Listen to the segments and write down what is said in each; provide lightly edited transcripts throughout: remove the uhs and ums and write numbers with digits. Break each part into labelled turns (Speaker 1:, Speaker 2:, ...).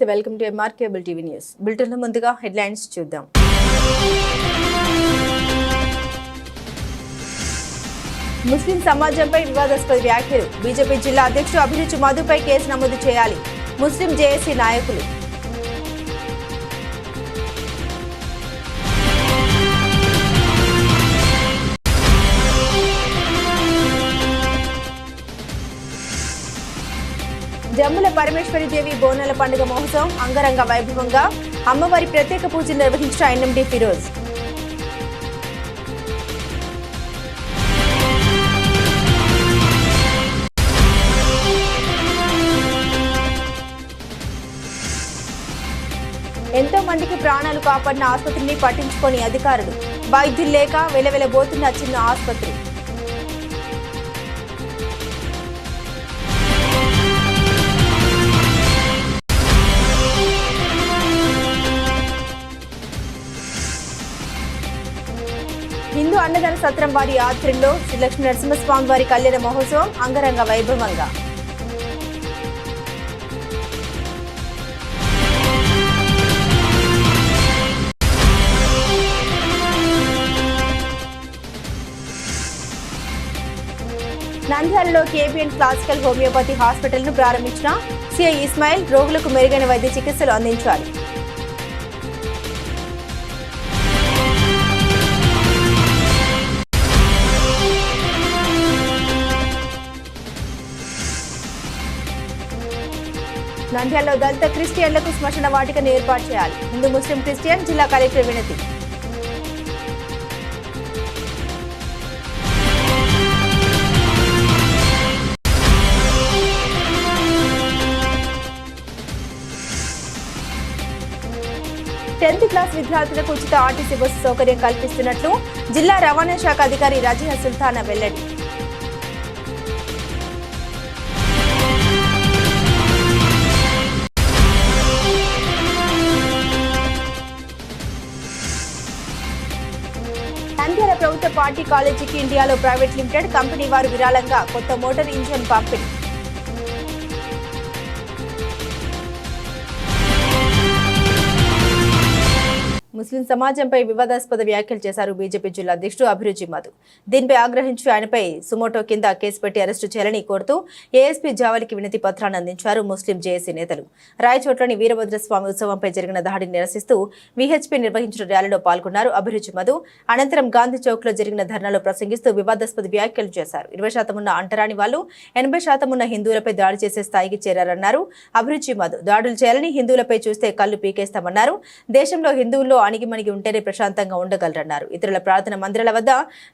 Speaker 1: నమస్తే, welcome to MR cable TV news. బులెటిన్లో ముందుగా హెడ్లైన్స్ చూద్దాం. ముస్లిం సమాజంపై వివాదాస్పద వ్యాఖ్యలు. బీజేపీ జిల్లా అధ్యక్షుడు అభిరుచి మధుపై కేసు నమోదు చేయాలి. ముస్లిం జేఏసీ నాయకులు. జమ్ముల పరమేశ్వరి దేవి బోనాల పండుగ మహోత్సవం అంగరంగ వైభవంగా అమ్మవారి ప్రత్యేక పూజలు నిర్వహించిన ఎన్ఎండి ఫిరోజ్. ఎంతో మందికి ప్రాణాలు కాపాడిన ఆసుపత్రిని పట్టించుకొని అధికారులు. వైద్యులు లేక వెలవెలబోతున్న చిన్న ఆసుపత్రి. హిందూ అన్నదాన సత్రం వారి ఆధ్వర్యంలో శ్రీ లక్ష్మీ నరసింహస్వామి వారి కళ్యాణ మహోత్సవం అంగరంగ వైభవంగా. నంద్యాలలో కేబిఎన్ క్లాసికల్ హోమియోపతి హాస్పిటల్ ను ప్రారంభించిన సిఐ ఇస్మాయిల్. రోగులకు మెరుగైన వైద్య చికిత్సలు అందించాలి. నంద్యాలలో దళిత క్రిస్టియన్లకు శ్మశాన వాటికను ఏర్పాటు చేయాలి. హిందూ ముస్లిం క్రిస్టియన్ జిల్లా కలెక్టర్ వినతి. టెన్త్ క్లాస్ విద్యార్థులకు ఉచిత ఆర్టీసీ బస్సు సౌకర్యం కల్పిస్తున్నట్లు జిల్లా రవాణా శాఖ అధికారి రజియా సుల్తానా వెల్లడి. నంద్యాల ప్రభుత్వ పార్టీ కాలేజీకి ఇండియాలో ప్రైవేట్ లిమిటెడ్ కంపెనీ వారు విరాళంగా కొత్త మోటార్ ఇంజన్ పంపిణీ. ముస్లిం సమాజంపై వివాదాస్పద వ్యాఖ్యలు చేశారు బీజేపీ జిల్లా అధ్యక్షుడు అభిరుచి మధు. దీనిపై ఆగ్రహించి ఆయనపై సుమోటో కింద కేసు పెట్టి అరెస్టు చేయాలని కోరుతూ ఏఎస్పీ జావలికి వినతి పత్రాన్ని అందించారు ముస్లిం జేఏసీ నేతలు. రాయచోట్లోని వీరభద్రస్వామి ఉత్సవంపై జరిగిన దాడిని నిరసిస్తూ విహెచ్పీ నిర్వహించిన ర్యాలీలో పాల్గొన్నారు అభిరుచి మధు. అనంతరం గాంధీ చౌక్ లో జరిగిన ధర్నాలో ప్రసంగిస్తూ వివాదాస్పద వ్యాఖ్యలు చేశారు. 20% ఉన్న అంటరాని వాళ్ళు 80% ఉన్న హిందువులపై దాడి చేసే స్థాయికి చేరారన్నారు అభిరుచి మధు. దాడులు చేయాలని హిందువులపై చూస్తే కళ్ళు పీకేస్తామన్నారు. దేశంలో హిందువుల్లో అణిగిమణిగి ఉంటేనే ప్రశాంతంగా ఉండగలరన్నారు. ఇతరుల ప్రార్థన మందిరాల వద్ద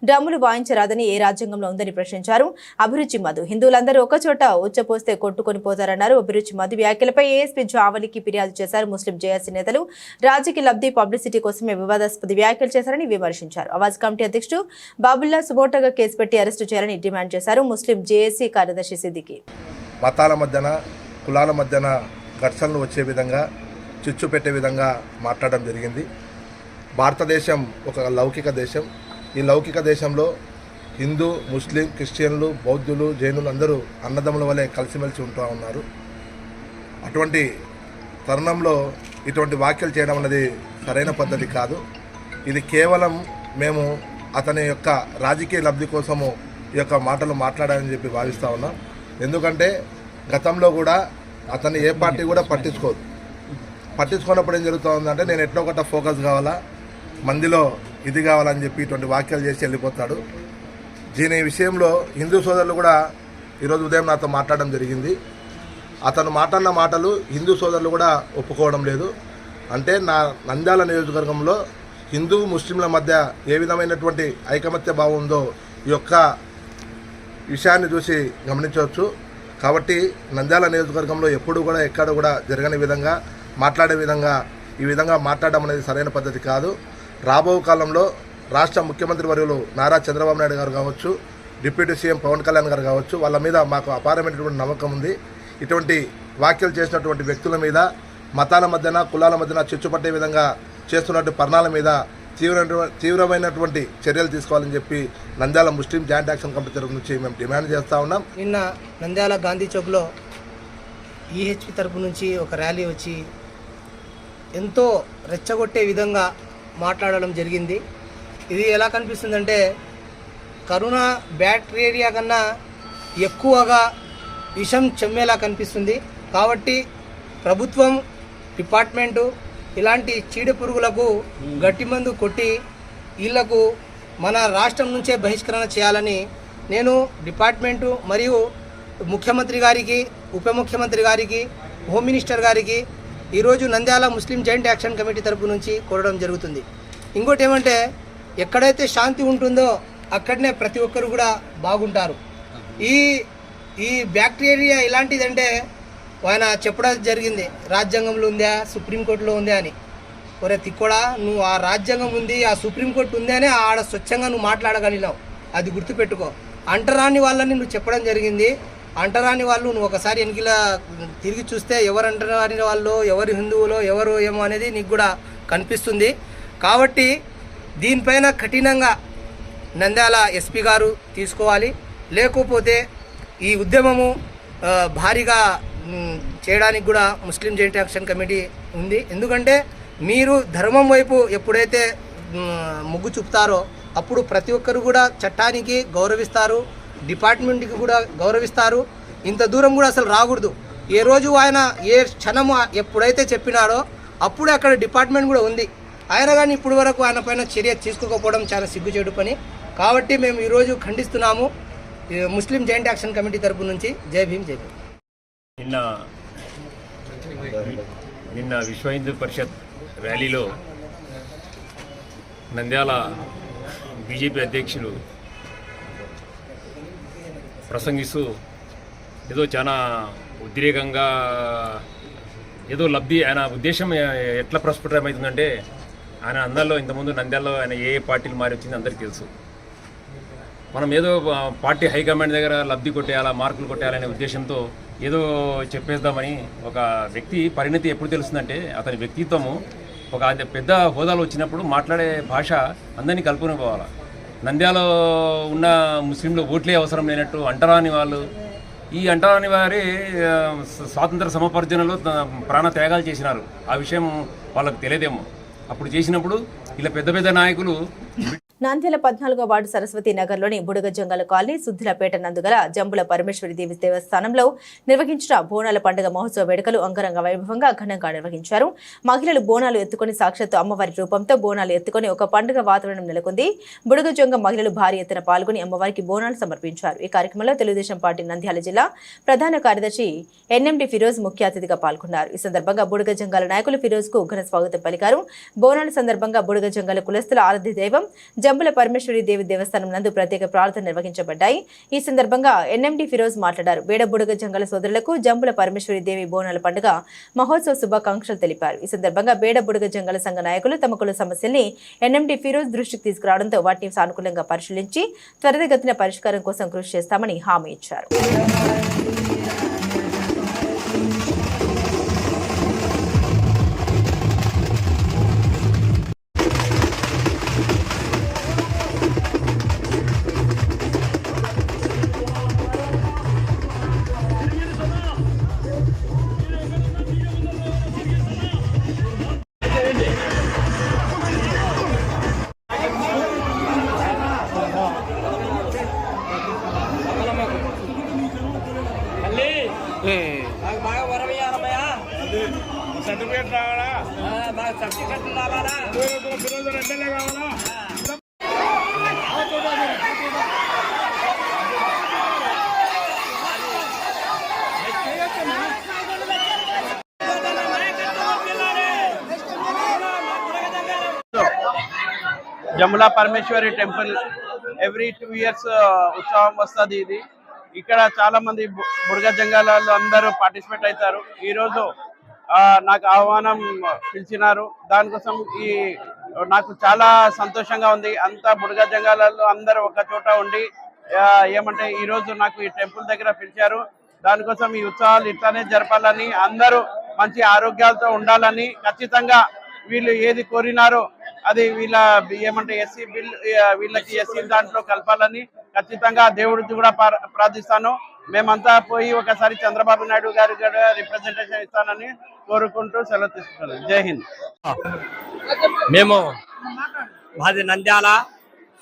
Speaker 1: డ్రమ్ములు వాయించరాదని ఏ రాజ్యాంగంలో ఉందని ప్రశ్నించారు అభిరుచి మధు. హిందువులందరూ ఒకచోట ఉచ్చపోస్తే కొట్టుకొని పోతారన్నారు. అభిరుచి మధు వ్యాఖ్యలపై ఏఎస్పీ జావలికి ఫిర్యాదు చేశారు ముస్లిం జేఏసీ నేతలు. రాజకీయ లబ్ధి పబ్లిసిటీ కోసమే వివాదాస్పద వ్యాఖ్యలు చేశారని విమర్శించారు. అవాజ్ కమిటీ అధ్యక్షుడు బాబుల్లా సుమోటోగా కేసు పెట్టి అరెస్టు చేయాలని డిమాండ్ చేశారు ముస్లిం జేఏసీ కార్యదర్శి సిద్దికి.
Speaker 2: మతాల మధ్యన కులాల మధ్యన ఘర్షణలు వచ్చే విధంగా చిచ్చు పెట్టే విధంగా మాట్లాడడం జరిగింది. భారతదేశం ఒక లౌకిక దేశం. ఈ లౌకిక దేశంలో హిందూ, ముస్లిం, క్రిస్టియన్లు, బౌద్ధులు, జైనులు అందరూ అన్నదమ్ముల వలె కలిసిమెలిసి ఉంటూ ఉన్నారు. అటువంటి తరుణంలో ఇటువంటి వ్యాఖ్యలు చేయడం అనేది సరైన పద్ధతి కాదు. ఇది కేవలం మేము అతని యొక్క రాజకీయ లబ్ధి కోసము ఈ యొక్క మాటలు మాట్లాడాలని చెప్పి భావిస్తూ ఉన్నాం. ఎందుకంటే గతంలో కూడా అతన్ని ఏ పార్టీ కూడా పట్టించుకున్నప్పుడు ఏం జరుగుతూ ఉందంటే నేను ఎట్లా ఒకట ఫోకస్ కావాలా, మందిలో ఇది కావాలని చెప్పి ఇటువంటి వ్యాఖ్యలు చేసి వెళ్ళిపోతాడు. దీని విషయంలో హిందూ సోదరులు కూడా ఈరోజు ఉదయం నాతో మాట్లాడడం జరిగింది. అతను మాట్లాడిన మాటలు హిందూ సోదరులు కూడా ఒప్పుకోవడం లేదు. అంటే నా నంద్యాల నియోజకవర్గంలో హిందూ ముస్లింల మధ్య ఏ విధమైనటువంటి ఐకమత్య భావం ఉందో ఈ యొక్క విషయాన్ని చూసి గమనించవచ్చు. కాబట్టి నంద్యాల నియోజకవర్గంలో ఎప్పుడు కూడా ఎక్కడ కూడా జరగని విధంగా మాట్లాడే విధంగా ఈ విధంగా మాట్లాడడం అనేది సరైన పద్ధతి కాదు. రాబో కాలంలో రాష్ట్ర ముఖ్యమంత్రి వర్యులు నారా చంద్రబాబు నాయుడు గారు కావచ్చు, డిప్యూటీ సీఎం పవన్ కళ్యాణ్ గారు కావచ్చు, వాళ్ళ మీద మాకు అపారమైనటువంటి నమ్మకం ఉంది. ఇటువంటి వ్యాఖ్యలు చేసినటువంటి వ్యక్తుల మీద, మతాల మధ్యన కులాల మధ్యన చిచ్చుపట్టే విధంగా చేస్తున్నటువంటి పరిణామాల మీద తీవ్రమైనటువంటి చర్యలు తీసుకోవాలని చెప్పి నంద్యాల ముస్లిం జాయింట్ యాక్షన్ కమిటీ తరఫు నుంచి మేము డిమాండ్ చేస్తూ ఉన్నాం.
Speaker 3: నిన్న నంద్యాల గాంధీ చౌక్లో ఈహెచ్పి తరపు నుంచి ఒక ర్యాలీ వచ్చి ఎంతో రెచ్చగొట్టే విధంగా మాట్లాడడం జరిగింది. ఇది ఎలా కనిపిస్తుందంటే కరోనా బ్యాక్టీరియా కన్నా ఎక్కువగా విషం చెమ్మేలా కనిపిస్తుంది. కాబట్టి ప్రభుత్వం, డిపార్ట్మెంటు ఇలాంటి చీడ పురుగులకు గట్టి మందు కొట్టి వీళ్లకు మన రాష్ట్రం నుంచే బహిష్కరణ చేయాలని నేను డిపార్ట్మెంటు మరియు ముఖ్యమంత్రి గారికి, ఉప ముఖ్యమంత్రి గారికి, హోమ్ మినిస్టర్ గారికి ఈరోజు నంద్యాల ముస్లిం జాయింట్ యాక్షన్ కమిటీ తరపు నుంచి కోరడం జరుగుతుంది. ఇంకోటి ఏమంటే ఎక్కడైతే శాంతి ఉంటుందో అక్కడనే ప్రతి ఒక్కరు కూడా బాగుంటారు. ఈ బ్యాక్టీరియా ఇలాంటిదంటే ఆయన చెప్పడం జరిగింది, రాజ్యాంగంలో ఉందా, సుప్రీంకోర్టులో ఉందా అని. ఒరే తిక్కోడా, నువ్వు ఆ రాజ్యాంగం ఉంది, ఆ సుప్రీంకోర్టు ఉంది అని ఆడ స్వచ్ఛంగా నువ్వు మాట్లాడగలిగినావు. అది గుర్తుపెట్టుకో. అంటరాని వాళ్ళని నువ్వు చెప్పడం జరిగింది. అంటరాని వాళ్ళు నువ్వు ఒకసారి వెనకిలా తిరిగి చూస్తే ఎవరు అంటరాని వాళ్ళు, ఎవరు హిందువులో, ఎవరు ఏమో అనేది నీకు కూడా కనిపిస్తుంది. కాబట్టి దీనిపైన కఠినంగా నంద్యాల ఎస్పీ గారు తీసుకోవాలి. లేకపోతే ఈ ఉద్యమము భారీగా చేయడానికి కూడా ముస్లిం జాయింట్ యాక్షన్ కమిటీ ఉంది. ఎందుకంటే మీరు ధర్మం వైపు ఎప్పుడైతే మొగ్గు చూపుతారో అప్పుడు ప్రతి ఒక్కరు కూడా చట్టానికి గౌరవిస్తారు, డిపార్ట్మెంట్కి కూడా గౌరవిస్తారు. ఇంత దూరం కూడా అసలు రాకూడదు. ఏ రోజు ఆయన ఏ క్షణము ఎప్పుడైతే చెప్పినాడో అప్పుడే అక్కడ డిపార్ట్మెంట్ కూడా ఉంది. ఆయన కానీ ఇప్పటి వరకు ఆయన పైన చర్య తీసుకోకపోవడం చాలా సిగ్గుచేటు పని. కాబట్టి మేము ఈరోజు ఖండిస్తున్నాము ముస్లిం జాయింట్ యాక్షన్ కమిటీ తరపు నుంచి. జై భీమ్, జై భీమ్.
Speaker 4: నిన్న విశ్వ హిందూ పరిషత్ ర్యాలీలో నంద్యాల బీజేపీ అధ్యక్షులు ప్రసంగిస్తూ ఏదో చాలా ఉద్రేకంగా ఏదో లబ్ధి, ఆయన ఉద్దేశం ఎట్లా ప్రస్ఫుటమవుతుందంటే ఆయన అందరిలో ఇంతకుముందు నంద్యాలలో ఆయన ఏ పార్టీలు మారి వచ్చింది అందరికీ తెలుసు. మనం ఏదో పార్టీ హైకమాండ్ దగ్గర లబ్ధి కొట్టేయాలా, మార్కులు కొట్టేయాలనే ఉద్దేశంతో ఏదో చెప్పేద్దామని. ఒక వ్యక్తి పరిణతి ఎప్పుడు తెలుస్తుందంటే అతని వ్యక్తిత్వము ఒక పెద్ద హోదాలో వచ్చినప్పుడు మాట్లాడే భాష అందరినీ కలుపుకొని పోవాలి. నంద్యాలలో ఉన్న ముస్లింలు ఓట్లే అవసరం లేనట్టు అంటరాని వాళ్ళు, ఈ అంటరాని వారి స్వాతంత్ర సమపర్జనలో ప్రాణ త్యాగాలు చేసినారు. ఆ విషయం వాళ్ళకు తెలియదేమో. అప్పుడు చేసినప్పుడు ఇలా పెద్ద పెద్ద నాయకులు
Speaker 1: నంద్యాల 14వ వార్డు సరస్వతి నగర్లోని బుడగజంగల కాలనీ సుద్దిలపేట నందుగల జంబుల పరమేశ్వరి దేవి దేవస్థానంలో నిర్వహించిన బోనాల పండుగ మహోత్సవ వేడుకలు అంగరంగ వైభవంగా ఘనంగా నిర్వహించారు. మహిళలు బోనాలు ఎత్తుకొని సాక్షాత్తు అమ్మవారి రూపంతో బోనాలు ఎత్తుకొని ఒక పండుగ వాతావరణం నెలకొంది. బుడగజంగ మహిళలు భారీ ఎత్తున పాల్గొని అమ్మవారికి బోనాలు సమర్పించారు. ఈ కార్యక్రమంలో తెలుగుదేశం పార్టీ నంద్యాల జిల్లా ప్రధాన కార్యదర్శి ఎన్ఎండి ఫిరోజ్ ముఖ్య అతిథిగా పాల్గొన్నారు. ఈ సందర్భంగా బుడగజంగాల నాయకులు ఫిరోజ్ కు ఘన స్వాగతం పలికారు. బోనాల సందర్భంగా బుడగజంగాల కులస్తుల ఆరాధ్య దైవం జంబుల పరమేశ్వరి దేవి దేవస్థానం నందు ప్రత్యేక ప్రార్థన నిర్వహించబడ్డాయి. ఈ సందర్భంగా ఎన్ఎండి ఫిరోజ్ మాట్లాడారు. బేడబుడగ జంగల సోదరులకు జంబుల పరమేశ్వరి దేవి బోనాల పండుగ మహోత్సవ శుభాకాంక్షలు తెలిపారు. ఈ సందర్భంగా బేడబుడగ జంగల సంఘ నాయకులు తమ కుల సమస్యల్ని ఎన్ఎండి ఫిరోజ్ దృష్టికి తీసుకురావడంతో వాటిని సానుకూలంగా పరిశీలించి త్వరితగతిన పరిష్కారం కోసం కృషి చేస్తామని హామీ ఇచ్చారు.
Speaker 5: సర్టిఫికేట్ రావాలా, సర్టిఫికేట్ రావాలా, కావాలా.
Speaker 6: జములా పరమేశ్వరి టెంపుల్ ఎవ్రీ 2 years ఉత్సవం వస్తుంది. ఇది ఇక్కడ చాలా మంది బుడగ జంగాలలో అందరూ పార్టిసిపేట్ అవుతారు. ఈరోజు నాకు ఆహ్వానం పిలిచినారు. దానికోసం నాకు చాలా సంతోషంగా ఉంది. అంతా బుడగ జంగాలలో అందరూ ఒక చోట ఉండి ఏమంటే ఈరోజు నాకు ఈ టెంపుల్ దగ్గర పిలిచారు. దానికోసం ఈ ఉత్సవాలు ఇట్లానే జరపాలని, అందరూ మంచి ఆరోగ్యాలతో ఉండాలని, ఖచ్చితంగా వీళ్ళు ఏది కోరినారో అది వీళ్ళ ఏమంటే ఎస్సీ బిల్ వీళ్ళకి ఎస్సీ దాంట్లో కలపాలని ఖచ్చితంగా దేవుడికి కూడా ప్రార్థిస్తాను. మేమంతా పోయి ఒకసారి చంద్రబాబు నాయుడు గారి కూడా రిప్రజెంటేషన్ ఇస్తానని కోరుకుంటూ సెలవు తీసుకుంటాను. జై హింద్.
Speaker 7: మేము మాది నంద్యాల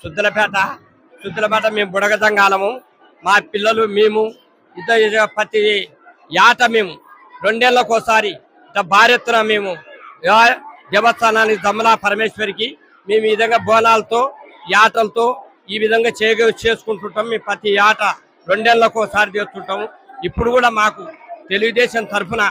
Speaker 7: శుద్ధలపేట మేము బుడగతంగాలము. మా పిల్లలు మేము ఇద్దరు ప్రతి ఏట మేము 2 ఏళ్ళకోసారి భార్యత్తున మేము దేవస్థానానికి జమలా పరమేశ్వరికి మేము ఈ విధంగా బోనాలతో యాటలతో ఈ విధంగా చేసుకుంటుంటాం. మేము ప్రతి ఏట 2 ఏళ్ళకోసారి చేస్తుంటాము. ఇప్పుడు కూడా మాకు తెలుగుదేశం తరఫున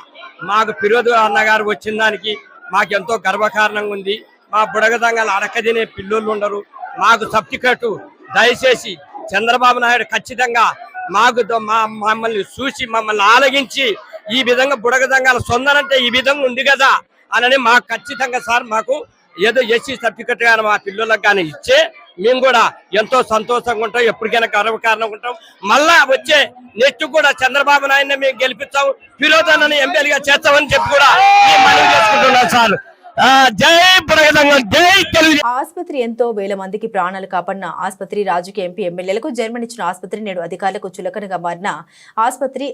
Speaker 7: మాకు ఫిరోజు అన్నగారు వచ్చిన దానికి మాకు ఎంతో గర్వకారణంగా ఉంది. మా బుడగదంగాలు అడకదినే పిల్లోళ్ళు ఉండరు. మాకు సర్టిఫికేట్ దయచేసి చంద్రబాబు నాయుడు ఖచ్చితంగా మాకు మమ్మల్ని చూసి మమ్మల్ని ఆలగించి ఈ విధంగా బుడగదంగాల సొందనంటే ఈ విధంగా ఉంది కదా అని మాకు ఖచ్చితంగా సార్ మాకు ఏదో ఎస్సీ సర్టిఫికెట్ కానీ మా పిల్లలకు కానీ ఇచ్చే మేము కూడా ఎంతో సంతోషంగా ఉంటాం. ఎప్పటికైనా గర్వకారణంగా ఉంటాం. మళ్ళా వచ్చే నెక్స్ట్ కూడా చంద్రబాబు నాయుడిని మేము గెలిపిస్తాం, ఫిరోజ్ అన్నని ఎమ్మెల్యేగా చేస్తామని చెప్పి కూడా మేము మనవి చేసుకుంటున్నాం సార్. జై బుడగదంగల్, జై తెలుగు.
Speaker 1: ఆసుపత్రి ఎంతో వేల మందికి ప్రాణాలు కాపాడిన ఆసుపత్రి, రాజకీయ ఎంపీ ఎమ్మెల్యేలకు జన్మనిచ్చిన ఆసుపత్రి నేడు అధికారులకు చులకనగా మారిన ఆసుపత్రి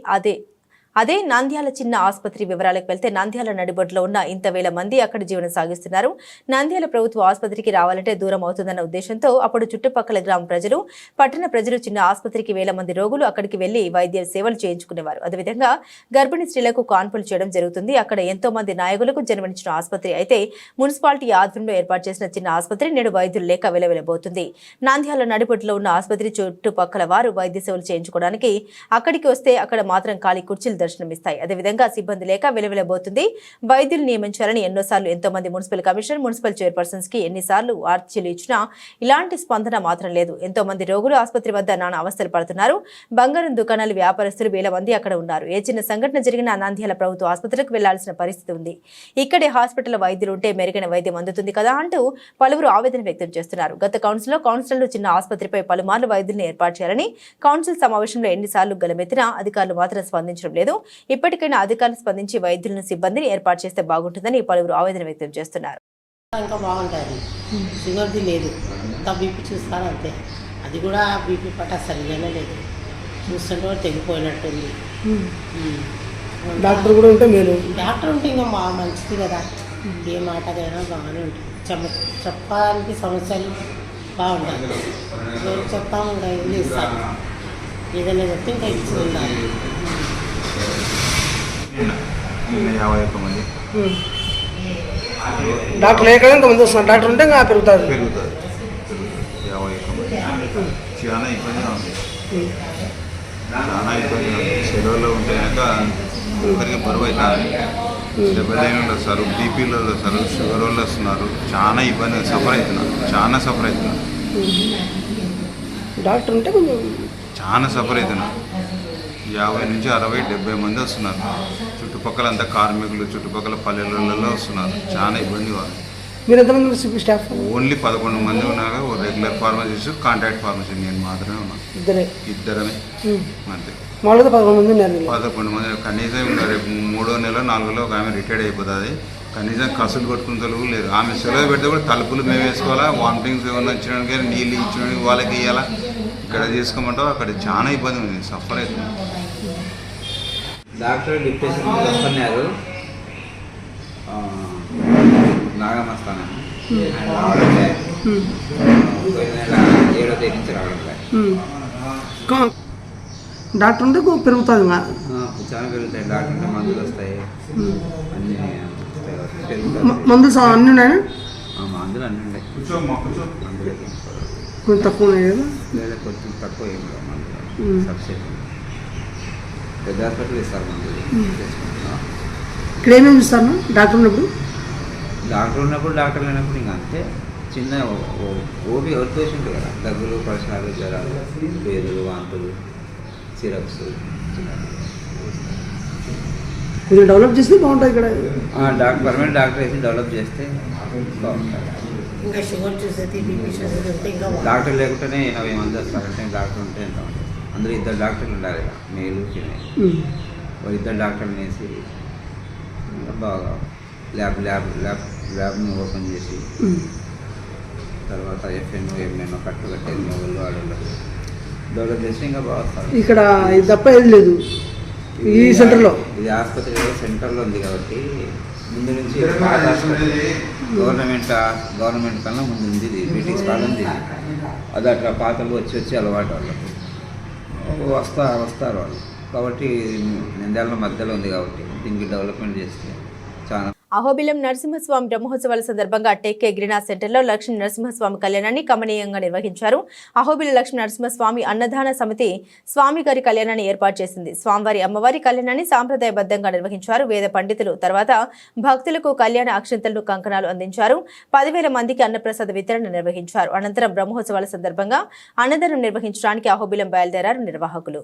Speaker 1: అదే నంద్యాల చిన్న ఆసుపత్రి వివరాలకు వెళ్తే నంద్యాల నడిబొడ్లో ఉన్న ఇంత వేల మంది అక్కడ జీవనం సాగిస్తున్నారు. నంద్యాల ప్రభుత్వ ఆసుపత్రికి రావాలంటే దూరం అవుతుందన్న ఉద్దేశంతో అప్పుడు చుట్టుపక్కల గ్రామ ప్రజలు, పట్టణ ప్రజలు చిన్న ఆసుపత్రికి వేల మంది రోగులు అక్కడికి వెళ్లి వైద్య సేవలు చేయించుకునేవారు. అదేవిధంగా గర్భిణీ స్త్రీలకు కాన్పులు చేయడం జరుగుతుంది. అక్కడ ఎంతో మంది నాయకులకు జన్మనిచ్చిన ఆసుపత్రి అయితే మున్సిపాలిటీ ఆధ్వర్యంలో ఏర్పాటు చేసిన చిన్న ఆసుపత్రి నేడు వైద్యులు లేక వెలవెలబోతుంది. నంద్యాల నడిబొడ్లో ఉన్న ఆసుపత్రి చుట్టుపక్కల వారు వైద్య సేవలు చేయించుకోవడానికి అక్కడికి వస్తే అక్కడ మాత్రం ఖాళీ కుర్చీలు దర్శనమిస్తాయి. అదేవిధంగా సిబ్బంది లేక వెలవెలబోతుంది. వైద్యులు నియమించాలని ఎన్నోసార్లు ఎంతో మంది మున్సిపల్ కమిషనర్, మున్సిపల్ చైర్పర్సన్స్ కి ఎన్నిసార్లు ఆర్చీలు ఇచ్చినా ఇలాంటి స్పందన మాత్రం లేదు. ఎంతో మంది రోగులు ఆసుపత్రి వద్ద నానా అవస్థలు పడుతున్నారు. బంగారం దుకాణాలు, వ్యాపారస్తులు వేల మంది అక్కడ ఉన్నారు. ఏ చిన్న సంఘటన జరిగినా నంద్యాల ప్రభుత్వ ఆసుపత్రికి వెళ్లాల్సిన పరిస్థితి ఉంది. ఇక్కడే హాస్పిటల్ వైద్యులు ఉంటే మెరుగైన వైద్యం అందుతుంది కదా అంటూ పలువురు ఆవేదన వ్యక్తం చేస్తున్నారు. గత కౌన్సిలర్లు చిన్న ఆసుపత్రిపై పలుమార్లు వైద్యులను ఏర్పాటు చేయాలని కౌన్సిల్ సమావేశంలో ఎన్నిసార్లు గలమెత్తినా అధికారులు మాత్రం స్పందించడం లేదు. ఇప్పటికైనా అధికారులు స్పందించి వైద్యులను, సిబ్బందిని ఏర్పాటు చేస్తే బాగుంటుందని పలువురు ఆవేదన వ్యక్తం చేస్తున్నారు.
Speaker 8: ఇంకా బాగుంటుంది. షుగర్ది లేదు, ఇంకా బీపీ చూస్తారు అంతే. అది కూడా బీపీ పట్ట సరిగానే లేదు, చూస్తుంటే తెగిపోయినట్టుంది.
Speaker 3: డాక్టర్ కూడా ఉంటే మేలు.
Speaker 8: డాక్టర్ ఉంటే ఇంకా బాగా మంచిది కదా. ఏ మాటకైనా బాగానే ఉంటుంది. చెప్పడానికి సమస్యలు బాగుంటుంది. ఎవరు చెప్తాము ఇంకా ఇల్లు ఇస్తాము, ఏదైనా చెప్తే ఇంకా ఇచ్చి ఉండాలి.
Speaker 9: 51 మంది
Speaker 3: డాక్టర్ లేక ఇంకా మంది వస్తున్నారు. డాక్టర్ ఉంటే ఇంకా పెరుగుతుంది.
Speaker 9: 51 మంది చాలా ఇబ్బందిగా ఉంది. చాలా ఇబ్బందిగా ఉంది. సెలవుల్లో ఉంటే కనుక ఒకరికి బరువు అవుతుంది. దెబ్బలైన వాళ్ళు వస్తారు, బీపీలు వాళ్ళు వస్తారు, షుగర్ వాళ్ళు వస్తున్నారు. చాలా ఇబ్బందిగా సఫర్ అవుతున్నారు.
Speaker 3: డాక్టర్ ఉంటే
Speaker 9: చాలా సఫర్ అవుతున్నారు. 50 నుంచి 60, 70 మంది వస్తున్నారు. చుట్టుపక్కల అంతా కార్మికులు, చుట్టుపక్కల పల్లెలలో వస్తున్నారు. చాలా ఇబ్బందిగా ఉంది.
Speaker 3: మీరు ఎంతమంది స్టాఫ్?
Speaker 9: ఓన్లీ 11 మంది ఉన్నారు. రెగ్యులర్ ఫార్మసీస్, కాంట్రాక్ట్ ఫార్మసీ నేను మాత్రమే ఉన్నాను. ఇద్దరమే అంతే.
Speaker 3: మామూలుగా 11 మంది ఉన్నారు.
Speaker 9: 11 మంది కనీసం రేపు 3వ నెల 4లో ఒక ఆమె రిటైర్డ్ అయిపోతుంది. కనీసం కసులు కొట్టుకున్న తెలుగు లేదు. ఆమె సెలవు పెడితే కూడా తలుపులు మేము వేసుకోవాలా, వామిటింగ్స్ ఏమన్నా ఇచ్చినానికి నీళ్ళు ఇచ్చినానికి వాళ్ళకి ఇవ్వాలా. ఇక్కడ చేసుకోమంటావు అక్కడ చాలా ఇబ్బంది ఉంది, సఫర్ అవుతుంది.
Speaker 10: డాక్టర్ డిప్రెషన్ వస్తున్నారు. నాగమస్తానం ఆయన రావడంలే. 7వ తేదీ నుంచి రావడంలే.
Speaker 3: డాక్టర్ ఉంటే పెరుగుతుంది.
Speaker 10: చాలా పెరుగుతాయి. డాక్టర్ ఉంటే మందులు వస్తాయి, అన్నీ
Speaker 3: మందులు అన్నీ ఉన్నాయా?
Speaker 10: మందులు అన్నీ ఉన్నాయి.
Speaker 3: కొంచెం తక్కువ ఉన్నాయి కదా?
Speaker 10: లేదా కొంచెం తక్కువ ఏం మందులు సబ్సిడీ. పెద్ద హాస్పిటల్ ఇస్తారు మందులు.
Speaker 3: ఇక్కడ ఏమేమి ఇస్తారు డాక్టర్ ఉన్నప్పుడు?
Speaker 10: డాక్టర్ లేనప్పుడు ఇంకా అంతే. చిన్న ఓపీ పేషెంట్ కదా, దగ్గులు, పరిసరాలు, జ్వరాలు, పేదలు, వాంతులు, సిరప్స్
Speaker 3: కొంచెం డెవలప్ చేస్తే బాగుంటుంది ఇక్కడ.
Speaker 10: పర్మనెంట్ డాక్టర్ వేసి డెవలప్ చేస్తే బాగుంటుంది.
Speaker 8: ఇంకా షుగర్ చూసేది, బీపీ చూసేది ఉంటే ఇంకా
Speaker 10: డాక్టర్ లేకుంటేనే 80 మంది వస్తారంటే డాక్టర్ ఉంటే ఎంత ఉంటుంది. అందరూ 2 డాక్టర్లు ఉండాలి కదా, మేలు ఫీమేల్. 2 డాక్టర్లు వేసి బాగా ల్యాబ్ని ఓపెన్ చేసి తర్వాత ఎఫ్ఎన్ఓ ఎంఎన్ఓ కట్టు కట్టేది మొగలు ఆడవాళ్ళకు డెవలప్ చేస్తే ఇంకా బాగుంది.
Speaker 3: ఇక్కడ ఇది తప్ప ఏది లేదు ఈ సెంటర్లో.
Speaker 10: ఇది ఆసుపత్రి సెంటర్లో ఉంది కాబట్టి ముందు నుంచి పాత ఆసుపత్రి గవర్నమెంట్ కన్నా ముందు ఉంది. ఇది బ్రిటిష్ కాలం ఉంది. అది అట్లా పాతలు వచ్చి అలవాటు వాళ్ళకు వస్తారు వాళ్ళు. కాబట్టి నంద్యాల మధ్యలో ఉంది కాబట్టి దీనికి డెవలప్మెంట్ చేస్తే చాలా.
Speaker 1: అహోబిలం నరసింహస్వామి బ్రహ్మోత్సవాల సందర్భంగా టెక్కే గిరినాథ్ సెంటర్లో లక్ష్మీ నరసింహస్వామి కళ్యాణాన్ని కమనీయంగా నిర్వహించారు. అహోబిల లక్ష్మీ నరసింహస్వామి అన్నదాన సమితి స్వామివారి కళ్యాణాన్ని ఏర్పాటు చేసింది. స్వామివారి అమ్మవారి కళ్యాణాన్ని సాంప్రదాయబద్ధంగా నిర్వహించారు. వేద పండితులు తర్వాత భక్తులకు కళ్యాణ అక్షంతలను కంకణాలు అందించారు. 10,000 మందికి అన్నప్రసాద వితరణ నిర్వహించారు. అనంతరం బ్రహ్మోత్సవాల సందర్భంగా అన్నదానం నిర్వహించడానికి అహోబిలం బయలుదేరారు నిర్వాహకులు.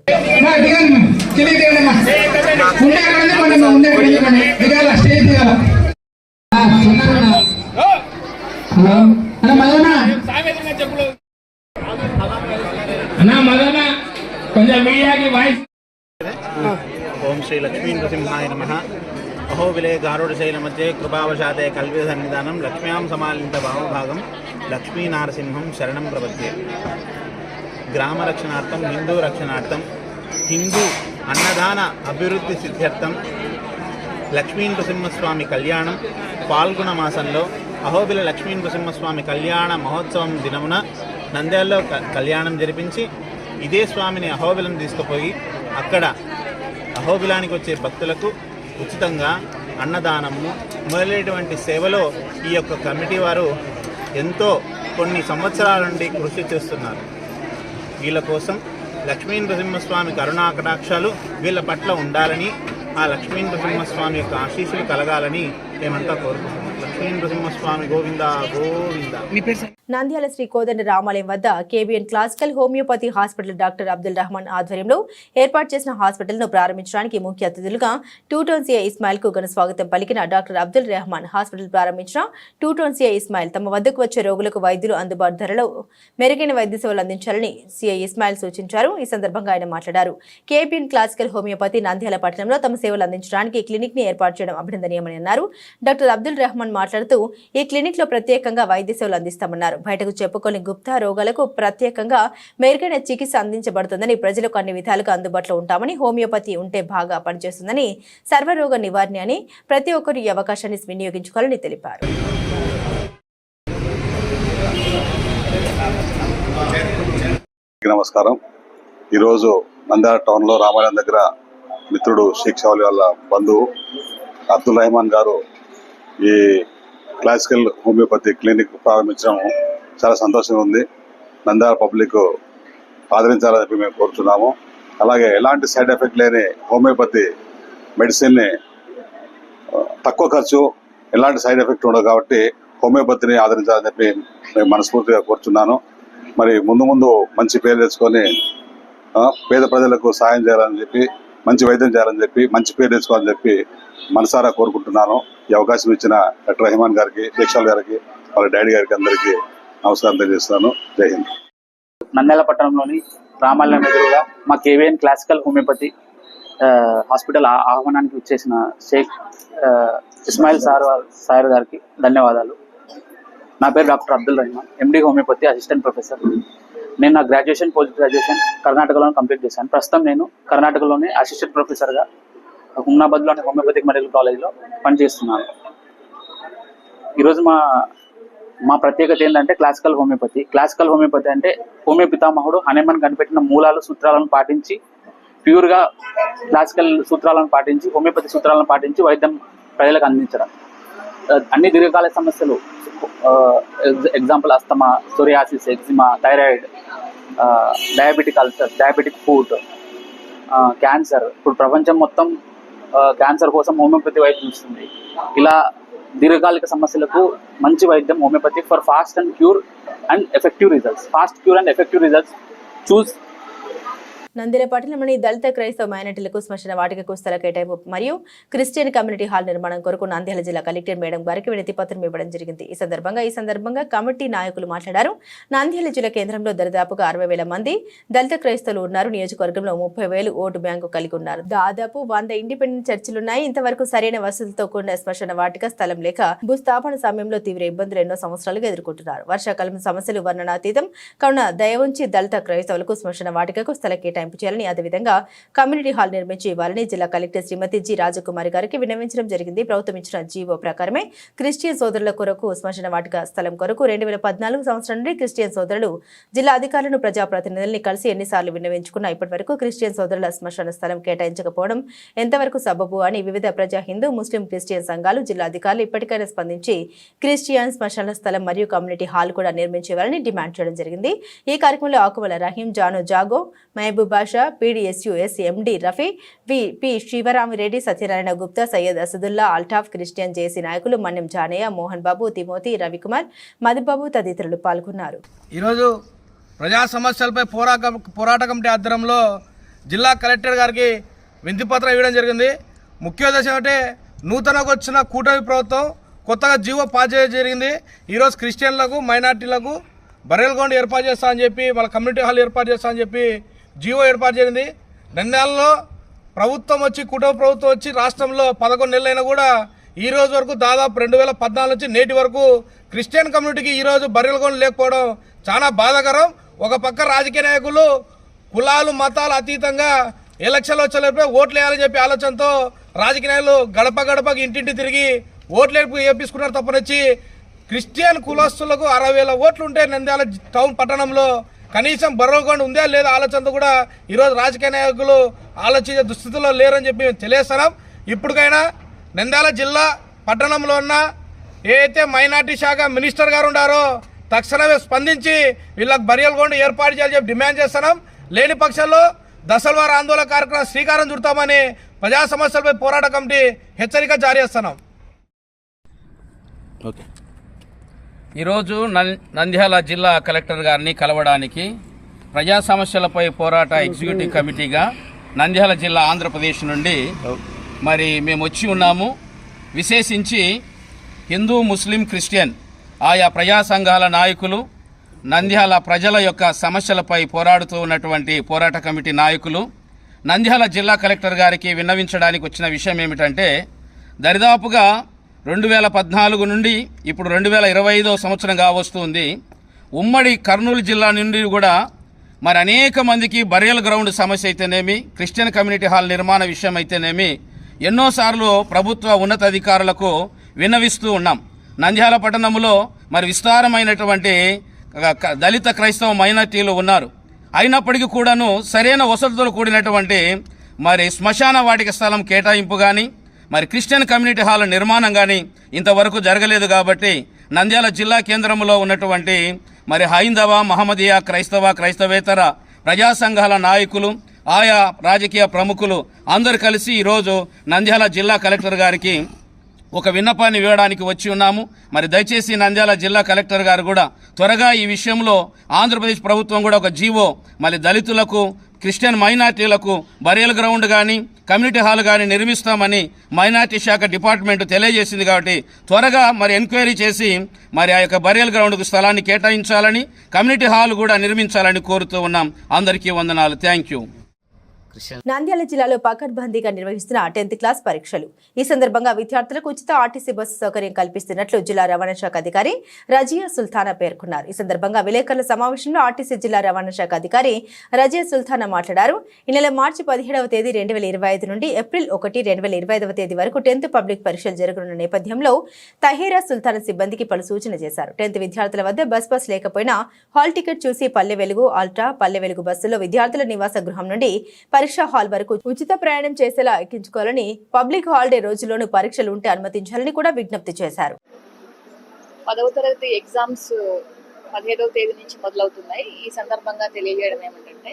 Speaker 11: ఓం శ్రీ లక్ష్మీ నృసింహాయ నమః. అహోబిలే గారుడశైల మధ్య కృపావశాతే కల్పిత సన్నిధానం లక్ష్మ్యాం సమాలిత వామభాగం లక్ష్మీనారసింహం శరణం ప్రపద్యే. గ్రామ రక్షణార్థం హిందూ రక్షణార్థం హిందూ అన్నదాన అభివృద్ధి సిద్ధ్యర్థం లక్ష్మీ నృసింహస్వామి కళ్యాణం పాల్గొన మాసంలో అహోబిల లక్ష్మీ నృసింహస్వామి కళ్యాణ మహోత్సవం దినమున నంద్యాలలో కళ్యాణం జరిపించి ఇదే స్వామిని అహోబిలం తీసుకుపోయి అక్కడ అహోబిలానికి వచ్చే భక్తులకు ఉచితంగా అన్నదానము మొదలైనటువంటి సేవలో ఈ యొక్క కమిటీ వారు ఎంతో కొన్ని సంవత్సరాల నుండి కృషి చేస్తున్నారు. వీళ్ళ కోసం లక్ష్మీ నృసింహస్వామి కరుణా కటాక్షాలు వీళ్ళ పట్ల ఉండాలని, ఆ లక్ష్మీ నృసింహస్వామి యొక్క ఆశీస్సులు కలగాలని మేమంతా కోరుకుంటున్నాం. లక్ష్మీ నృసింహస్వామి గోవింద గోవింద.
Speaker 1: నంద్యాల శ్రీ కోదండ రామాలయం వద్ద KBN classical homeopathy hospital doctor Abdul Rehman ఆధ్వర్యంలో ఏర్పాటు చేసిన హాస్పిటల్ను ప్రారంభించడానికి ముఖ్య అతిథులుగా టూటౌన్ సిఐ ఇస్మాయిల్ కు ఘన స్వాగతం పలికిన డాక్టర్ అబ్దుల్ రెహమాన్ హాస్పిటల్ ప్రారంభించిన టూటౌన్ సిఐ ఇస్మాయిల్ తమ వద్దకు వచ్చే రోగులకు వైద్యులు అందుబాటు ధరలో మెరుగైన వైద్య సేవలు అందించాలని సిఐ ఇస్మాయిల్ సూచించారు. ఈ సందర్భంగా ఆయన మాట్లాడారు. కేబిఎన్ క్లాసికల్ హోమియోపతి నంద్యాల పట్టణంలో తమ సేవలు అందించడానికి క్లినిక్ ని ఏర్పాటు చేయడం అభినందనీయమని అన్నారు. డాక్టర్ అబ్దుల్ రెహమాన్ మాట్లాడుతూ ఈ క్లినిక్ లో ప్రత్యేకంగా వైద్య సేవలు అందిస్తామన్నారు. బయటకు చెప్పుకొని గుప్తా రోగాలకు ప్రత్యేకంగా మెరుగైన చికిత్స అందించబడుతుందని, ప్రజలకు అన్ని విధాలుగా అందుబాటులో ఉంటామని, హోమియోపతి ఉంటే బాగా పనిచేస్తుందని, సర్వరోగ నివారణ అని ప్రతి ఒక్కరు ఈ అవకాశాన్ని వినియోగించుకోవాలని తెలిపారు.
Speaker 12: నమస్కారం. ఈరోజు నంద్యాల టౌన్లో రామాలయం దగ్గర మిత్రుడు షేక్ షావలి వాళ్ళ బంధువు అబ్దుల్ రెహమాన్ గారు ఈ క్లాసికల్ హోమియోపతి క్లినిక్ ప్రారంభించడం చాలా సంతోషంగా ఉంది. నంద్యాల పబ్లిక్ ఆదరించాలని చెప్పి మేము కోరుతున్నాము. అలాగే ఎలాంటి సైడ్ ఎఫెక్ట్ లేని హోమియోపతి మెడిసిన్ని తక్కువ ఖర్చు, ఎలాంటి సైడ్ ఎఫెక్ట్ ఉండదు కాబట్టి హోమియోపతిని ఆదరించాలని చెప్పి నేను మనస్ఫూర్తిగా కోరుతున్నాను. మరి ముందు మంచి పేరు తెచ్చుకొని పేద ప్రజలకు సాయం చేయాలని చెప్పి, మంచి వైద్యం చేయాలని చెప్పి, మంచి పేరు తెచ్చుకోవాలని చెప్పి మనసారా కోరుకుంటున్నాను. ఈ అవకాశం ఇచ్చిన డాక్టర్ రెహమాన్ గారికి, దీక్షాల్ గారికి, వాళ్ళ డాడీ గారికి అందరికీ నమస్కారం తెలియజేస్తున్నాను. జై హింద్.
Speaker 13: నంద్యాల పట్టణంలోని రామాలయం ఎదురుగా మా కేవీఎన్ క్లాసికల్ హోమియోపతి హాస్పిటల్ ఆహ్వానానికి వచ్చేసిన షేక్ ఇస్మాయిల్ సార్ గారికి ధన్యవాదాలు. నా పేరు డాక్టర్ అబ్దుల్ రెహమాన్, ఎండి హోమియోపతి అసిస్టెంట్ ప్రొఫెసర్. నేను నా గ్రాడ్యుయేషన్, పోస్ట్ గ్రాడ్యుయేషన్ కర్ణాటకలో కంప్లీట్ చేశాను. ప్రస్తుతం నేను కర్ణాటకలోని అసిస్టెంట్ ప్రొఫెసర్గా హుమ్నాబాద్లోని హోమియోపతిక్ మెడికల్ కాలేజ్లో పనిచేస్తున్నాను. ఈరోజు మా ప్రత్యేకత ఏంటంటే క్లాసికల్ హోమియోపతి. క్లాసికల్ హోమియోపతి అంటే హోమియో పితామహుడు హనుమాన్ కనిపెట్టిన మూలాలు, సూత్రాలను పాటించి, ప్యూర్గా క్లాసికల్ సూత్రాలను పాటించి, హోమియోపతి సూత్రాలను పాటించి వైద్యం ప్రజలకు అందించడం. అన్ని దీర్ఘకాల సమస్యలు, example asthma, psoriasis, eczema, thyroid, diabetic ulcer, diabetic food, cancer. ఇప్పుడు ప్రపంచం మొత్తం క్యాన్సర్ కోసం హోమియోపతి వైద్యం ఇస్తుంది. ఇలా దీర్ఘకాలిక సమస్యలకు మంచి వైద్యం homeopathy for fast and cure and effective results. Fast cure and effective results చూస్
Speaker 1: నంద్యాల పట్టణంలోని దళిత క్రైస్తవ మైనార్టీలకు శ్మశాన వాటికకు స్థల కేటాయింపు మరియు క్రిస్టియన్ కమ్యూనిటీ హాల్ నిర్మాణం కొరకు నంద్యాల జిల్లా కలెక్టర్ మేడం గారికి వినతి పత్రం ఇవ్వడం జరిగింది. ఈ సందర్భంగా కమిటీ నాయకులు మాట్లాడారు. నంద్యాల జిల్లా కేంద్రంలో దరిదాపుగా 60,000 మంది దళిత క్రైస్తవులు ఉన్నారు. నియోజకవర్గంలో 30,000 ఓటు బ్యాంకు కలిగి ఉన్నారు. దాదాపు 100 ఇండిపెండెంట్ చర్చిలున్నాయి. ఇంతవరకు సరైన వసతులతో కూడిన శ్మశాన వాటిక స్థలం లేక భూస్థాపన సమయంలో తీవ్ర ఇబ్బందులు ఎన్నో సంవత్సరాలుగా ఎదుర్కొంటున్నారు. వర్షాకాలం సమస్యలు వర్ణనాతీతం కావున దయవుంచి దళిత క్రైస్తవులకు శ్మశాన వాటికకు స్థల కేటాయింపు చేయాలని, అదేవిధంగా కమ్యూనిటీ హాల్ నిర్మించి ఇవ్వాలని జిల్లా కలెక్టర్ శ్రీమతి జి రాజకుమారి గారికి విన్నవించడం జరిగింది. ప్రభుత్వం ఇచ్చిన జీవో ప్రకారమే క్రిస్టియన్ సోదరుల కొరకు శ్మశాన వాటిక స్థలం కొరకు 2014 సంవత్సరం నుండి క్రిస్టియన్ సోదరులు జిల్లా అధికారులను ప్రజాప్రతినిధుల్ని కలిసి ఎన్నిసార్లు విన్నవించుకున్నా ఇప్పటి వరకు క్రిస్టియన్ సోదరుల శ్మశాన స్థలం కేటాయించకపోవడం ఎంతవరకు సబబు అని వివిధ ప్రజా హిందూ ముస్లిం క్రిస్టియన్ సంఘాలు జిల్లా అధికారులు ఇప్పటికైనా స్పందించి క్రిస్టియన్ శ్మశాన స్థలం మరియు కమ్యూనిటీ హాల్ కూడా నిర్మించేవారని డిమాండ్ చేయడం జరిగింది. ఈ కార్యక్రమంలో ఆకుమల రహీం, జాను జాగో, మహబూబ్ బాషా, పీడీఎస్యూఎస్ ఎండి రఫీ, పి శివరామిరెడ్డి, సత్యనారాయణ గుప్తా, సయ్యద్ అసదుల్లా, అల్టాఫ్, క్రిస్టియన్ జేసీ నాయకులు మన్యం జానయ్య, మోహన్ బాబు, తిమోతి, రవికుమార్, మధుబాబు తదితరులు పాల్గొన్నారు.
Speaker 3: ఈరోజు ప్రజా సమస్యలపై పోరాట కమిటీ ఆధ్వర్యంలో జిల్లా కలెక్టర్ గారికి వినతిపత్రం ఇవ్వడం జరిగింది. ముఖ్య ఉద్దేశం అంటే నూతనగా వచ్చిన కూటమి ప్రభుత్వం కొత్తగా జీవో పాస్ చేయడం జరిగింది. ఈరోజు క్రిస్టియన్లకు మైనార్టీలకు బరియల్ గ్రౌండ్ ఏర్పాటు చేస్తా అని చెప్పి, వాళ్ళ కమ్యూనిటీ హాల్ ఏర్పాటు చేస్తా అని చెప్పి జీవో ఏర్పాటు చేసింది. 2 నెలల్లో కూటమి ప్రభుత్వం వచ్చి రాష్ట్రంలో 11 నెలలైనా కూడా ఈ రోజు వరకు దాదాపు 2014 నుంచి నేటి వరకు క్రిస్టియన్ కమ్యూనిటీకి ఈరోజు బరియల్ గ్రౌండ్ లేకపోవడం చాలా బాధాకరం. ఒక పక్క రాజకీయ నాయకులు కులాలు మతాలు అతీతంగా ఎలక్షన్లు వచ్చేలోపే ఓట్లు వేయాలని చెప్పి ఆలోచనతో రాజకీయ నాయకులు గడప గడపకి ఇంటింటి తిరిగి ఓట్లు వేపించుకున్నారు తప్పనొచ్చి క్రిస్టియన్ కులస్తులకు 60,000 ఓట్లు ఉంటే నంద్యాల టౌన్ పట్టణంలో కనీసం బరోగొండ ఉందా లేదా ఆలోచనతో కూడా ఈరోజు రాజకీయ నాయకులు ఆలోచించే దుస్థితిలో లేరని చెప్పి మేము తెలియజేస్తున్నాం. ఇప్పటికైనా నంద్యాల జిల్లా పట్టణంలో ఉన్న ఏదైతే మైనార్టీ శాఖ మినిస్టర్ గారు ఉన్నారో తక్షణమే స్పందించి వీళ్ళకి బరియల్ గ్రౌండ్ ఏర్పాటు చేయాలని చెప్పి డిమాండ్ చేస్తున్నాం. లేని పక్షంలో దశలవార ఆందోళన కార్యక్రమం శ్రీకారం చుడతామని ప్రజా సమస్యలపై పోరాట కమిటీ హెచ్చరిక జారీ చేస్తున్నాం.
Speaker 6: ఈరోజు నంద్యాల జిల్లా కలెక్టర్ గారిని కలవడానికి ప్రజా సమస్యలపై పోరాట ఎగ్జిక్యూటివ్ కమిటీగా నంద్యాల జిల్లా ఆంధ్రప్రదేశ్ నుండి మరి మేము వచ్చి ఉన్నాము. విశేషించి హిందూ ముస్లిం క్రిస్టియన్ ఆయా ప్రజా సంఘాల నాయకులు, నంద్యాల ప్రజల యొక్క సమస్యలపై పోరాడుతూ ఉన్నటువంటి పోరాట కమిటీ నాయకులు నంద్యాల జిల్లా కలెక్టర్ గారికి విన్నవించడానికి వచ్చిన విషయం ఏమిటంటే, దరిదాపుగా 2014 నుండి ఇప్పుడు 2025వ సంవత్సరం కావస్తుంది. ఉమ్మడి కర్నూలు జిల్లా నుండి కూడా మరి అనేక మందికి బరియల్ గ్రౌండ్ సమస్య అయితేనేమి, క్రిస్టియన్ కమ్యూనిటీ హాల్ నిర్మాణ విషయం అయితేనేమి ఎన్నోసార్లు ప్రభుత్వ ఉన్నతాధికారులకు విన్నవిస్తూ ఉన్నాం. నంద్యాల పట్టణంలో మరి విస్తారమైనటువంటి దళిత క్రైస్తవ మైనార్టీలు ఉన్నారు. అయినప్పటికీ కూడాను సరైన వసతులతో కూడినటువంటి మరి శ్మశాన వాటిక స్థలం కేటాయింపు కానీ, మరి క్రిస్టియన్ కమ్యూనిటీ హాల్ నిర్మాణం కానీ ఇంతవరకు జరగలేదు. కాబట్టి నంద్యాల జిల్లా కేంద్రంలో ఉన్నటువంటి మరి హైందవ, మహమ్మదీయ, క్రైస్తవేతర ప్రజా సంఘాల నాయకులు, ఆయా రాజకీయ ప్రముఖులు అందరూ కలిసి ఈరోజు నంద్యాల జిల్లా కలెక్టర్ గారికి ఒక విన్నపాన్ని ఇవ్వడానికి వచ్చి ఉన్నాము. మరి దయచేసి నంద్యాల జిల్లా కలెక్టర్ గారు కూడా త్వరగా ఈ విషయంలో ఆంధ్రప్రదేశ్ ప్రభుత్వం కూడా ఒక జీవో మరి దళితులకు, క్రిస్టియన్ మైనార్టీలకు బరియల్ గ్రౌండ్ కానీ కమ్యూనిటీ హాల్ కానీ నిర్మిస్తామని మైనార్టీ శాఖ డిపార్ట్మెంట్ తెలియజేసింది. కాబట్టి త్వరగా మరి ఎంక్వైరీ చేసి మరి ఆ యొక్క బరియల్ గ్రౌండ్కు స్థలాన్ని కేటాయించాలని, కమ్యూనిటీ హాల్ కూడా నిర్మించాలని కోరుతూ ఉన్నాం. అందరికీ వందనాలు. Thank you.
Speaker 1: నంద్యాల జిల్లాలో పకడ్బందీగా నిర్వహిస్తున్న 10th క్లాస్ పరీక్షలు. ఈ సందర్భంగా విద్యార్థులకు ఉచిత ఆర్టీసీ బస్సు సౌకర్యం కల్పిస్తున్నట్లు జిల్లా రవాణా శాఖ అధికారి రజియా సుల్తానా పేర్కొన్నారు. ఈ సందర్భంగా విలేకరుల సమావేశంలో ఆర్టీసీ జిల్లా రవాణా శాఖ అధికారి రజియా సుల్తానా మాట్లాడారు. ఈ నెల మార్చి 17వ తేదీ 2025 నుండి ఏప్రిల్ 1, 2025వ తేదీ వరకు 10th పబ్లిక్ పరీక్షలు జరగనున్న నేపథ్యంలో తహీరా సుల్తానా సిబ్బందికి పలు సూచన చేశారు. 10th విద్యార్థుల వద్ద బస్ లేకపోయినా హాల్ టికెట్ చూసి పల్లె వెలుగు, అల్ట్రా, పల్లె వెలుగు బస్సులో విద్యార్థుల నివాస గృహం నుండి పరీక్షా హాల్ వరకు ఉచిత ప్రయాణం చేసేలా ఎక్కించుకోవాలని, పబ్లిక్ హాలిడే రోజుల్లోనూ పరీక్షలు ఉంటే అనుమతించాలని కూడా విజ్ఞప్తి చేశారు.
Speaker 14: 10వ తరగతి ఎగ్జామ్స్ 15వ తేదీ నుంచి మొదలవుతున్నాయి. ఈ సందర్భంగా తెలియజేయడం ఏమిటంటే,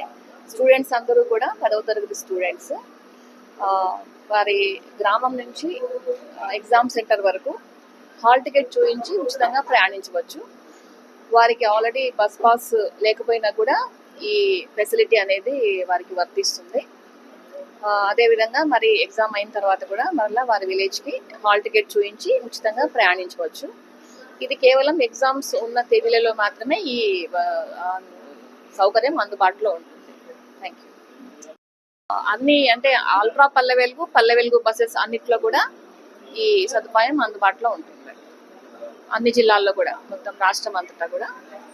Speaker 14: స్టూడెంట్స్ అందరూ కూడా 10వ తరగతి స్టూడెంట్స్ వారి గ్రామం నుంచి ఎగ్జామ్ సెంటర్ వరకు హాల్ టికెట్ చూపించి ఉచితంగా ప్రయాణించవచ్చు. వారికి ఆల్రెడీ బస్ పాస్ లేకపోయినా కూడా ఈ ఫెసిలిటీ అనేది వారికి వర్తిస్తుంది. అదేవిధంగా మరి ఎగ్జామ్ అయిన తర్వాత కూడా మరలా వారి విలేజ్కి హాల్ టికెట్ చూపించి ఉచితంగా ప్రయాణించవచ్చు. ఇది కేవలం ఎగ్జామ్స్ ఉన్న తేదీలలో మాత్రమే ఈ సౌకర్యం అందుబాటులో ఉంటుంది. Thank you. అన్ని అంటే అల్ట్రా పల్లె వెలుగు బస్సెస్ అన్నిట్లో కూడా ఈ సదుపాయం అందుబాటులో ఉంటుంది. అన్ని జిల్లాల్లో కూడా, మొత్తం రాష్ట్రం అంతటా కూడా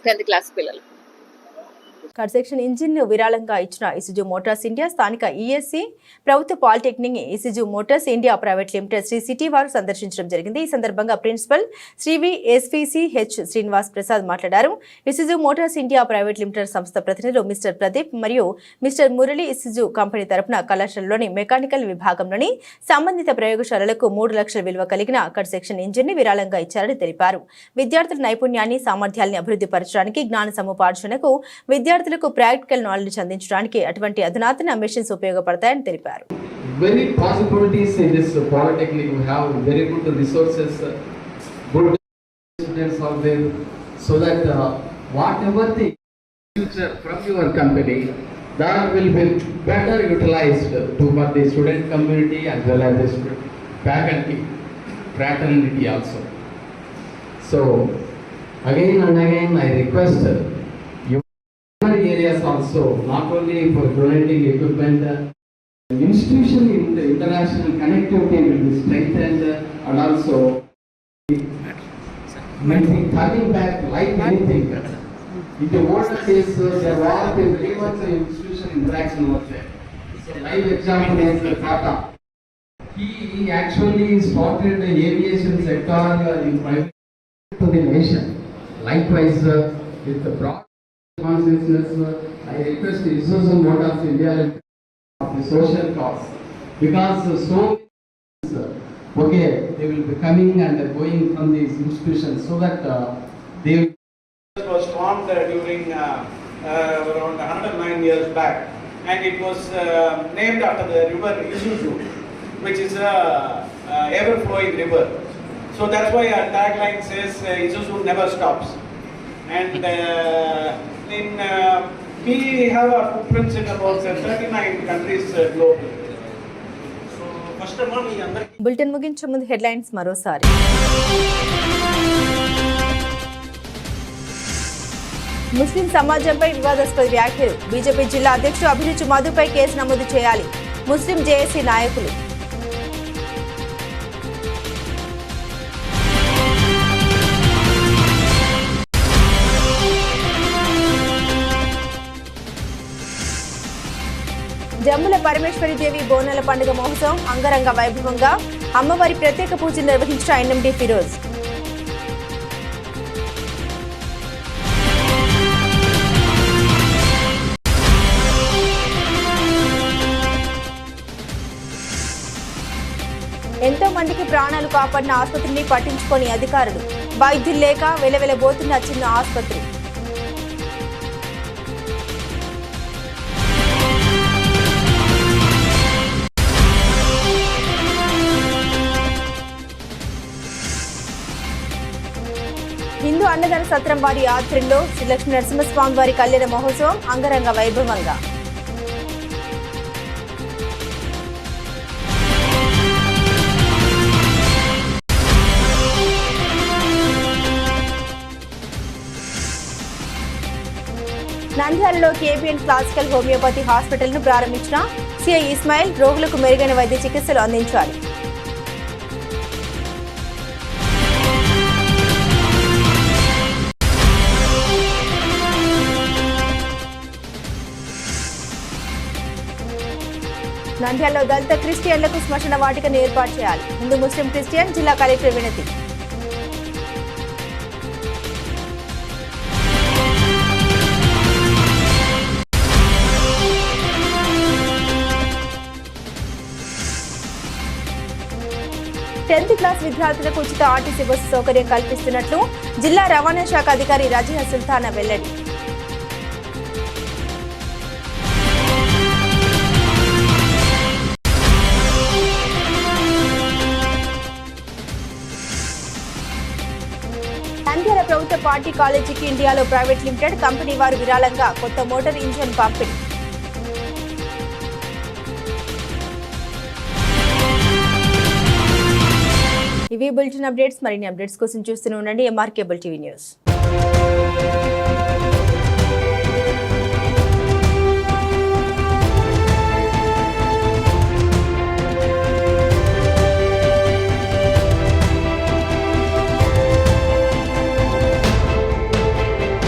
Speaker 14: 10th క్లాస్ పిల్లలు.
Speaker 1: కన్స్ట్రక్షన్ ఇంజిన్ విరాళంగా ఇచ్చిన ఇసుజు మోటార్స్ ఇండియా స్థానిక ఈఎస్సీ ప్రభుత్వ polytechnic Isuzu Motors India private limited Sri City వారు సందర్శించడం జరిగింది. ఈ సందర్భంగా ప్రిన్సిపల్ శ్రీవి ఎస్విసిహెచ్ శ్రీనివాస్ ప్రసాద్ మాట్లాడారు. Isuzu Motors India private limited సంస్థ ప్రతినిధులు మిస్టర్ ప్రదీప్ మరియు మిస్టర్ మురళి ఇసుజు కంపెనీ తరపున కళాశాలలోని మెకానికల్ విభాగంలోని సంబంధిత ప్రయోగశాలలకు 3 లక్షల విలువ కలిగిన కన్స్ట్రక్షన్ ఇంజిన్ ని విరాళంగా ఇచ్చారని తెలిపారు. విద్యార్థుల నైపుణ్యాన్ని సామర్థ్యాన్ని అభివృద్ధి పరచడానికి, జ్ఞాన సముపార్జనకు, విద్యార్థులకు ప్రాక్టికల్ నాలెడ్జ్ అందించడానికి అటువంటి అధునాతన మెషిన్స్ ఉపయోగపడతాయని తెలిపారు.
Speaker 15: Very possibilities in this polytechnic. We have very good resources, good students are there, so that whatever the future from your company, that will be better utilized to for the student community as well as the student faculty fraternity also. So again and again I request areas also, not only for donating equipment, institution in the international connectivity will be strengthened, and also coming back like anything. In the older days, there was very much institution interaction was there. So live example is Tata. He actually started the aviation sector in private to the nation. Likewise, with the broad consciousness, I request the Isuzu Motors India of the social cause, because so okay, they will be coming and going from these institutions, so that they was formed during around 109 years back, and it was named after the river Isuzu, which is a ever flowing river. So that's why our tagline says Isuzu never stops. And we have our footprints in about 39 countries globally. So first of all,
Speaker 1: bulletin ముగించే ముందు headlines మరోసారి. ముస్లిం సమాజంపై వివాదాస్పద వ్యాఖ్యలు. BJP జిల్లా అధ్యక్షుడు అభిరుచి మధుపై case నమోదు చేయాలి. ముస్లిం జేఏసీ నాయకులు. జమ్ముల పరమేశ్వరి దేవి బోనాల పండుగ మహోత్సవం అంగరంగ వైభవంగా అమ్మవారి ప్రత్యేక పూజలు నిర్వహించిన ఎన్ఎండి ఫిరోజ్. ఎంతో మందికి ప్రాణాలు కాపాడిన ఆసుపత్రిని పట్టించుకొని అధికారులు. వైద్యులు లేక వెలవెలబోతున్న చిన్న ఆసుపత్రి. హిందూ అన్నదాన సత్రం వారి ఆధ్వర్యంలో శ్రీ లక్ష్మీ నరసింహస్వామి వారి కళ్యాణ మహోత్సవం అంగరంగ వైభవంగా. నంద్యాలలో కేబిఎన్ క్లాసికల్ హోమియోపతి హాస్పిటల్ ను ప్రారంభించిన సిఐ ఇస్మాయిల్. రోగులకు మెరుగైన వైద్య చికిత్సలు అందించాలి. నంద్యాలలో దళిత క్రిస్టియన్లకు శ్మశాన వాటికను ఏర్పాటు చేయాలి. హిందూ ముస్లిం క్రిస్టియన్ జిల్లా కలెక్టర్ వినతి. టెన్త్ క్లాస్ విద్యార్థులకు ఉచిత ఆర్టీసీ బస్సు సౌకర్యం కల్పిస్తున్నట్లు జిల్లా రవాణా శాఖ అధికారి రజియా సుల్తానా వెల్లడి. నంద్యాల ప్రభుత్వ పార్టీ కాలేజీకి ఇండియాలో ప్రైవేట్ లిమిటెడ్ కంపెనీ వారు విరాళంగా కొత్త మోటార్ ఇంజిన్ పంపిణీ. ఇవి బులెటిన్ అప్డేట్స్. మరిన్ని అప్డేట్స్ కోసం చూస్తూనే ఉండండి MRK టీవీ న్యూస్.